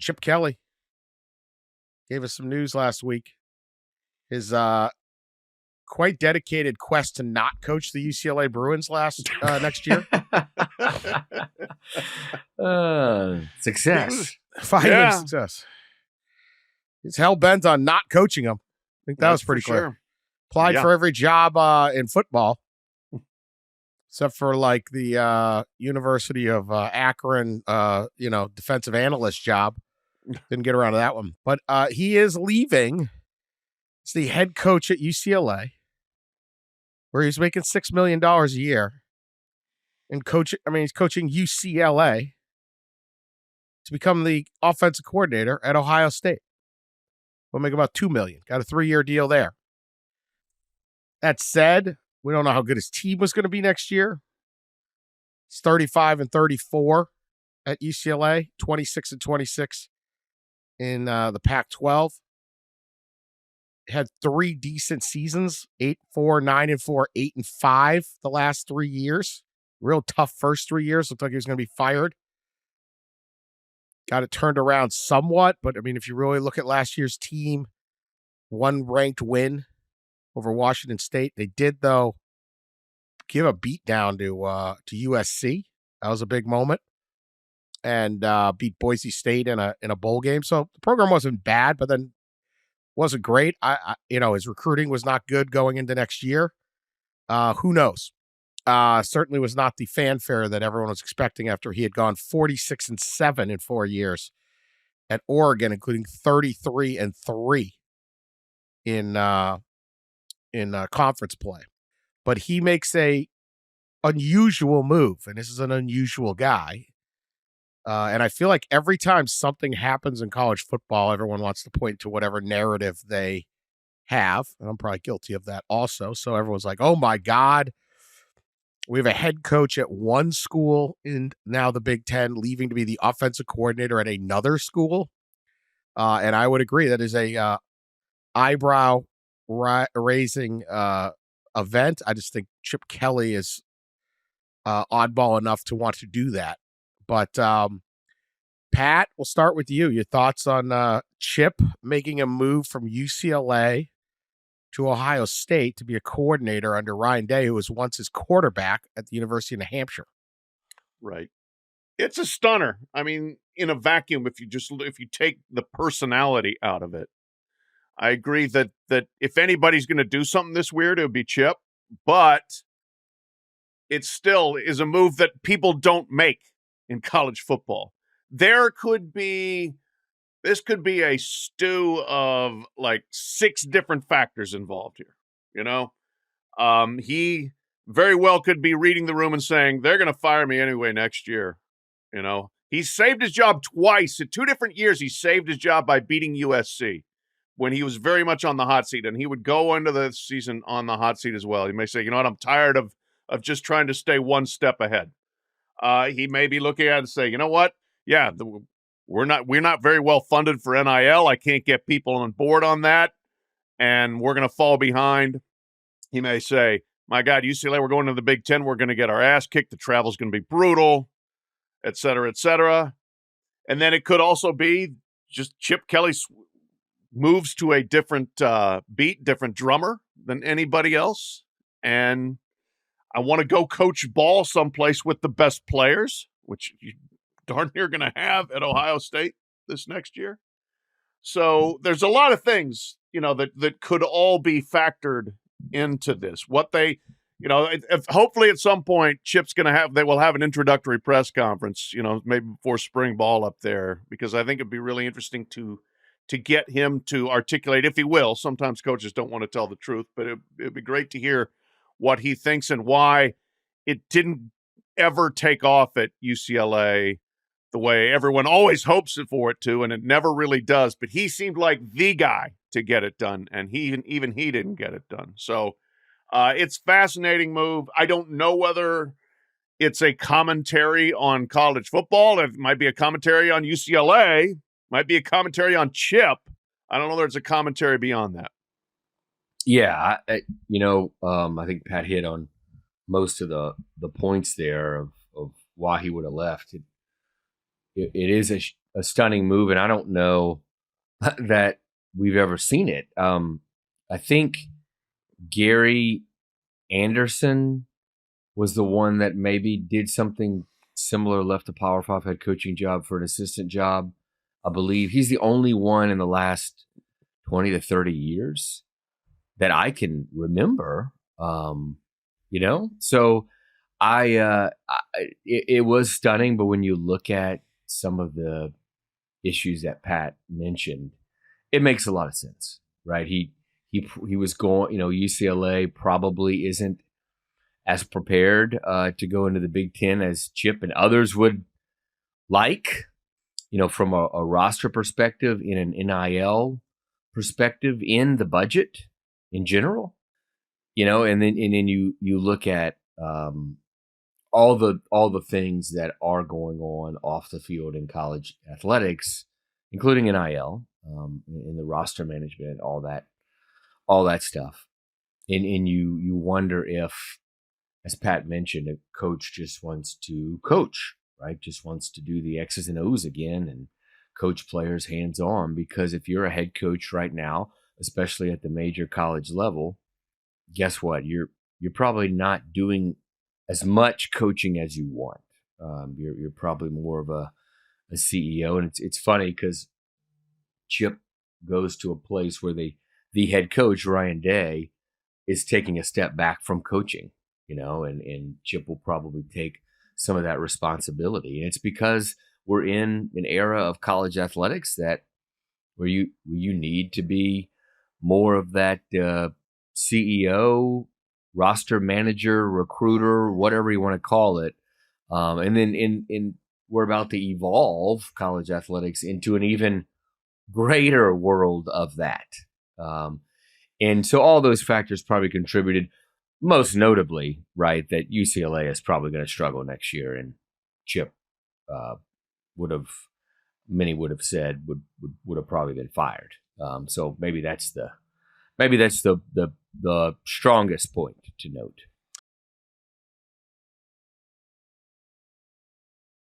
Chip Kelly gave us some news last week. His quite dedicated quest to not coach the UCLA Bruins next year. Success. Finally, success. He's hell-bent on not coaching them. I think that was pretty clear. Sure. Applied for every job in football, except for like the University of Akron, defensive analyst job. Didn't get around to that one. But he is leaving. He's the head coach at UCLA, where he's making $6 million a year. And he's coaching UCLA to become the offensive coordinator at Ohio State. We'll make about $2 million. Got a 3-year deal there. That said, we don't know how good his team was going to be next year. It's 35-34 at UCLA, 26-26 in the Pac-12. Had 3 decent seasons, 8-4, 9-4, 8-5 the last 3 years. Real tough first 3 years. Looked like he was going to be fired. Got it turned around somewhat, but I mean, if you really look at last year's team, 1 ranked win over Washington State. They did, though, give a beat down to USC. That was a big moment. And beat Boise State in a bowl game. So the program wasn't bad, but then wasn't great. His recruiting was not good going into next year. Who knows? Certainly was not the fanfare that everyone was expecting after he had gone 46-7 in 4 years at Oregon, including 33-3 in conference play. But he makes a unusual move, and this is an unusual guy. And I feel like every time something happens in college football, everyone wants to point to whatever narrative they have. And I'm probably guilty of that also. So everyone's like, oh my God, we have a head coach at one school in now the Big Ten, leaving to be the offensive coordinator at another school. And I would agree that is a eyebrow raising event. I just think Chip Kelly is oddball enough to want to do that. But Pat, we'll start with you. Your thoughts on Chip making a move from UCLA to Ohio State to be a coordinator under Ryan Day, who was once his quarterback at the University of New Hampshire. Right. It's a stunner. I mean, in a vacuum, if you take the personality out of it, I agree that if anybody's going to do something this weird, it would be Chip. But it still is a move that people don't make in college football. This could be a stew of like 6 different factors involved here. He very well could be reading the room and saying, they're going to fire me anyway next year. He saved his job twice. In 2 different years, he saved his job by beating USC when he was very much on the hot seat. And he would go into the season on the hot seat as well. He may say, you know what, I'm tired of just trying to stay one step ahead. He may be looking at it and say, you know what? Yeah, we're not very well funded for NIL. I can't get people on board on that, and we're going to fall behind. He may say, my God, UCLA, we're going to the Big Ten. We're going to get our ass kicked. The travel's going to be brutal, et cetera, et cetera. And then it could also be just Chip Kelly moves to a different beat, different drummer than anybody else. And I want to go coach ball someplace with the best players, which you darn near going to have at Ohio State this next year. So there's a lot of things, that could all be factored into this. What they, if hopefully at some point Chip's they will have an introductory press conference, maybe before spring ball up there, because I think it'd be really interesting to get him to articulate, if he will. Sometimes coaches don't want to tell the truth, but it'd be great to hear what he thinks and why it didn't ever take off at UCLA the way everyone always hopes for it to, and it never really does. But he seemed like the guy to get it done, and even he didn't get it done. So it's a fascinating move. I don't know whether it's a commentary on college football. It might be a commentary on UCLA. Might be a commentary on Chip. I don't know whether it's a commentary beyond that. Yeah, I think Pat hit on most of the points there of why he would have left. It is a stunning move, and I don't know that we've ever seen it. I think Gary Anderson was the one that maybe did something similar, left a Power 5 head coaching job for an assistant job. I believe he's the only one in the last 20 to 30 years that I can remember. So it was stunning, but when you look at some of the issues that Pat mentioned, it makes a lot of sense, right? He was going, UCLA probably isn't as prepared to go into the Big Ten as Chip and others would like, from a roster perspective, in an NIL perspective, in the budget in general, and then you look at all the things that are going on off the field in college athletics, including NIL, in the roster management, all that stuff, and you wonder if, as Pat mentioned, a coach just wants to coach, right? Just wants to do the X's and O's again and coach players hands on. Because if you're a head coach right now, especially at the major college level, guess what? You're probably not doing as much coaching as you want. You're probably more of a CEO, and it's funny because Chip goes to a place where the head coach, Ryan Day, is taking a step back from coaching. And Chip will probably take some of that responsibility. And it's because we're in an era of college athletics where you need to be more of that CEO, roster manager, recruiter, whatever you want to call it. And then we're about to evolve college athletics into an even greater world of that. And so all those factors probably contributed. Most notably, right, that UCLA is probably going to struggle next year, and Chip many would have said would have probably been fired. So maybe that's the strongest point to note.